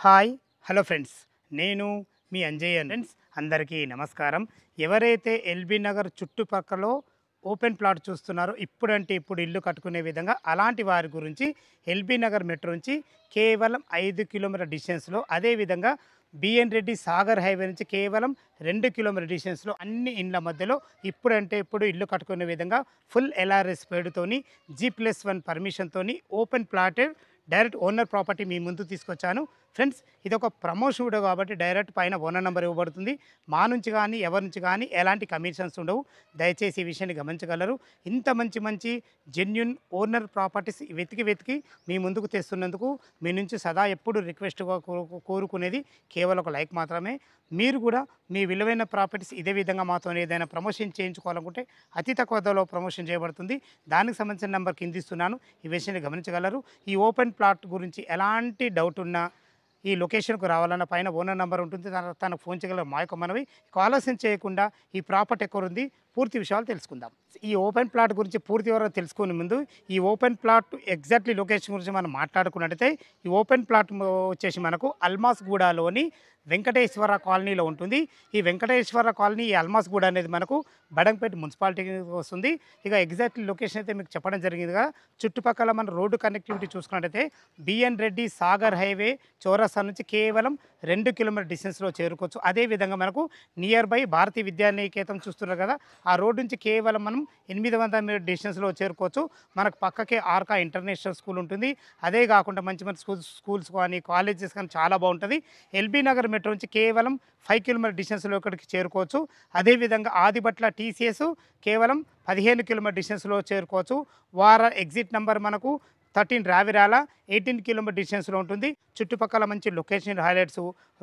Hi hello friends, నేను మీ Anjaiah friends. అందరికీ నమస్కారం. ఎవరైతే ఎల్బీ నగర్ చుట్టుపక్కల ఓపెన్ ప్లాట్ చూస్తున్నారో, ఇప్పుడంటే ఇప్పుడు ఇల్లు కట్టుకునే విధంగా, అలాంటి వారి గురించి ఎల్బీ నగర్ మెట్రో నుంచి కేవలం 5 కిలోమీటర్ డిస్టెన్స్లో, అదేవిధంగా బిఎన్ రెడ్డి సాగర్ హైవే నుంచి కేవలం 2 కిలోమీటర్ డిస్టెన్స్లో అన్ని ఇండ్ల మధ్యలో ఇప్పుడంటే ఇప్పుడు ఇల్లు కట్టుకునే విధంగా ఫుల్ ఎల్ఆర్ఎస్ పేరుతోని G+1 పర్మిషన్తోని open plotted direct owner property మీ ముందు తీసుకొచ్చాను ఫ్రెండ్స్. ఇది ఒక ప్రమోషన్ వీడియో కాబట్టి డైరెక్ట్ పైన ఓనర్ నెంబర్ ఇవ్వబడుతుంది. మా నుంచి కానీ ఎవరి నుంచి కానీ ఎలాంటి కమిషన్స్ ఉండవు. దయచేసి ఈ విషయాన్ని గమనించగలరు. ఇంత మంచి మంచి జెన్యున్ ఓనర్ ప్రాపర్టీస్ వెతికి మీ ముందుకు తెస్తున్నందుకు మీ నుంచి సదా ఎప్పుడు రిక్వెస్ట్గా కోరుకునేది కేవలం ఒక లైక్ మాత్రమే. మీరు కూడా మీ విలువైన ప్రాపర్టీస్ ఇదే విధంగా మాతో ఏదైనా ప్రమోషన్ చేయించుకోవాలనుకుంటే అతి తక్కువ ధరలో ప్రమోషన్ చేయబడుతుంది. దానికి సంబంధించిన నెంబర్ కింద ఇస్తున్నాను, ఈ విషయాన్ని గమనించగలరు. ఈ ఓపెన్ ప్లాట్ గురించి ఎలాంటి డౌట్ ఉన్నా ఈ లొకేషన్కు రావాలన్న పైన ఓనర్ నెంబర్ ఉంటుంది, తనకు ఫోన్ చేయగలరు. మా యొక్క మనవి ఆలస్యం చేయకుండా ఈ ప్రాపర్టీ ఎక్కడ ఉంది పూర్తి విషయాలు తెలుసుకుందాం. ఈ ఓపెన్ ప్లాట్ గురించి పూర్తి వివరాలు తెలుసుకునే ముందు ఈ ఓపెన్ ప్లాట్ ఎగ్జాక్ట్లీ లొకేషన్ గురించి మనం మాట్లాడుకున్నట్టయితే, ఈ ఓపెన్ ప్లాట్ వచ్చేసి మనకు అల్మాస్గూడలోని వెంకటేశ్వర కాలనీలో ఉంటుంది. ఈ వెంకటేశ్వర కాలనీ, ఈ అల్మాస్గూడ అనేది మనకు బడంగపేట మున్సిపాలిటీకి వస్తుంది. ఇక ఎగ్జాక్ట్లీ లొకేషన్ అయితే మీకు చెప్పడం జరిగిందిగా. చుట్టుపక్కల మన రోడ్డు కనెక్టివిటీ చూసుకున్నట్టయితే బిఎన్ రెడ్డి సాగర్ హైవే చౌరస్తా నుంచి కేవలం 2 కిలోమీటర్ డిస్టెన్స్లో చేరుకోవచ్చు. అదేవిధంగా మనకు నియర్ బై భారతీయ విద్యానికేతం చూస్తున్నారు కదా, ఆ రోడ్డు నుంచి కేవలం మనం 800 మీటర్ డిస్టెన్స్లో చేరుకోవచ్చు. మనకు పక్కకే ఆర్కా ఇంటర్నేషనల్ స్కూల్ ఉంటుంది. అదే కాకుండా మంచి మంచి స్కూల్స్ కానీ కాలేజెస్ కానీ చాలా బాగుంటుంది. ఎల్బీ నగర్ మెట్రో నుంచి కేవలం 5 కిలోమీటర్ డిస్టెన్స్లో ఇక్కడికి చేరుకోవచ్చు. అదేవిధంగా ఆదిబట్ల టీసీఎస్ కేవలం 15 కిలోమీటర్ డిస్టెన్స్లో చేరుకోవచ్చు. వార ఎగ్జిట్ నెంబర్ మనకు 13 రావిరాల 18 కిలోమీటర్ డిస్టెన్స్లో ఉంటుంది. చుట్టుపక్కల మంచి లొకేషన్ హైలైట్స్,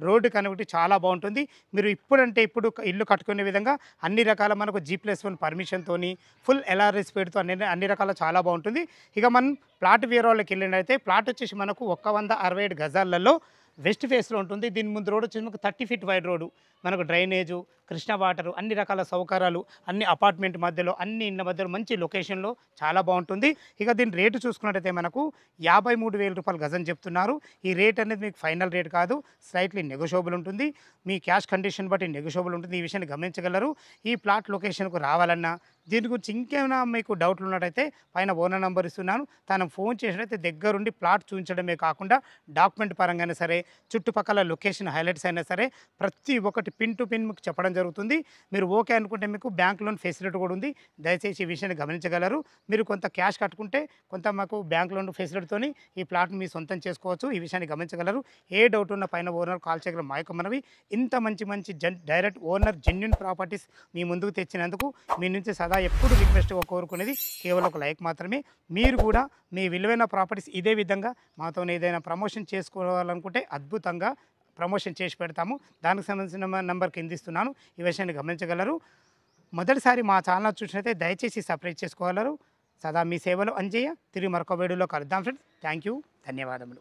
రోడ్డు కనెక్టివిటీ చాలా బాగుంటుంది. మీరు ఇప్పుడంటే ఇప్పుడు ఇల్లు కట్టుకునే విధంగా అన్ని రకాల మనకు G+1 పర్మిషన్తోని ఫుల్ ఎల్ఆర్ఎస్ పేరుతో అన్ని రకాల చాలా బాగుంటుంది. ఇక మనం ప్లాట్ వివరాల్లోకి వెళ్ళినట్టయితే, ప్లాట్ వచ్చేసి మనకు 167 గజాలలో వెస్ట్ ఫేస్లో ఉంటుంది. దీని ముందు రోడ్ వచ్చేసి మనకు 30 ఫీట్ వైడ్ రోడ్డు, మనకు డ్రైనేజు, కృష్ణ వాటరు, అన్ని రకాల సౌకర్యాలు, అన్ని అపార్ట్మెంట్ మధ్యలో, అన్ని ఇండ్ల మధ్యలో మంచి లొకేషన్లో చాలా బాగుంటుంది. ఇక దీని రేటు చూసుకున్నట్టయితే మనకు 53,000 రూపాయలు గజం చెప్తున్నారు. ఈ రేట్ అనేది మీకు ఫైనల్ రేట్ కాదు, స్లైట్లీ నెగోషియబుల్ ఉంటుంది. మీ క్యాష్ కండిషన్ బట్టి నెగోషియబుల్ ఉంటుంది. ఈ విషయాన్ని గమనించగలరు. ఈ ప్లాట్ లొకేషన్కు రావాలన్నా, దీని గురించి ఇంకేమైనా మీకు డౌట్లు ఉన్నట్టయితే పైన ఓనర్ నెంబర్ ఇస్తున్నాను, తను ఫోన్ చేసినట్టయితే దగ్గరుండి ప్లాట్ చూపించడమే కాకుండా డాక్యుమెంట్ పరంగానే సరే, చుట్టుపక్కల లొకేషన్ హైలైట్స్ అయినా సరే ప్రతి ఒక్కటి పిన్ టు పిన్ మీకు చెప్పడం జరుగుతుంది. మీరు ఓకే అనుకుంటే మీకు బ్యాంక్ లోన్ ఫెసిలిటీ కూడా ఉంది. దయచేసి ఈ విషయాన్ని గమనించగలరు. మీరు కొంత క్యాష్ కట్టుకుంటే కొంత మాకు బ్యాంక్ లోన్ ఫెసిలిటీతోని ఈ ప్లాట్ని మీ సొంతం చేసుకోవచ్చు. ఈ విషయాన్ని గమనించగలరు. ఏ డౌట్ ఉన్న పైన ఓనర్ కాల్ చేయగలరు. మా యొక్క మనవి ఇంత మంచి మంచి డైరెక్ట్ ఓనర్ జెన్యున్ ప్రాపర్టీస్ మీ ముందుకు తెచ్చినందుకు మీ నుంచి సదా ఎప్పుడు రిక్వెస్ట్గా కోరుకునేది కేవలం ఒక లైక్ మాత్రమే. మీరు కూడా మీ విలువైన ప్రాపర్టీస్ ఇదే విధంగా మాతో ఏదైనా ప్రమోషన్ చేసుకోవాలనుకుంటే అద్భుతంగా ప్రమోషన్ చేసి పెడతాము. దానికి సంబంధించిన నెంబర్ కింద ఇస్తున్నాను, ఈ విషయాన్ని గమనించగలరు. మొదటిసారి మా ఛానల్ చూసినట్లయితే దయచేసి సబ్స్క్రైబ్ చేసుకోగలరు. సదా మీ సేవలో అంజయ్య. తిరిగి మరొక వీడియోలో కలుద్దాం ఫ్రెండ్స్. థ్యాంక్ యూ, ధన్యవాదములు.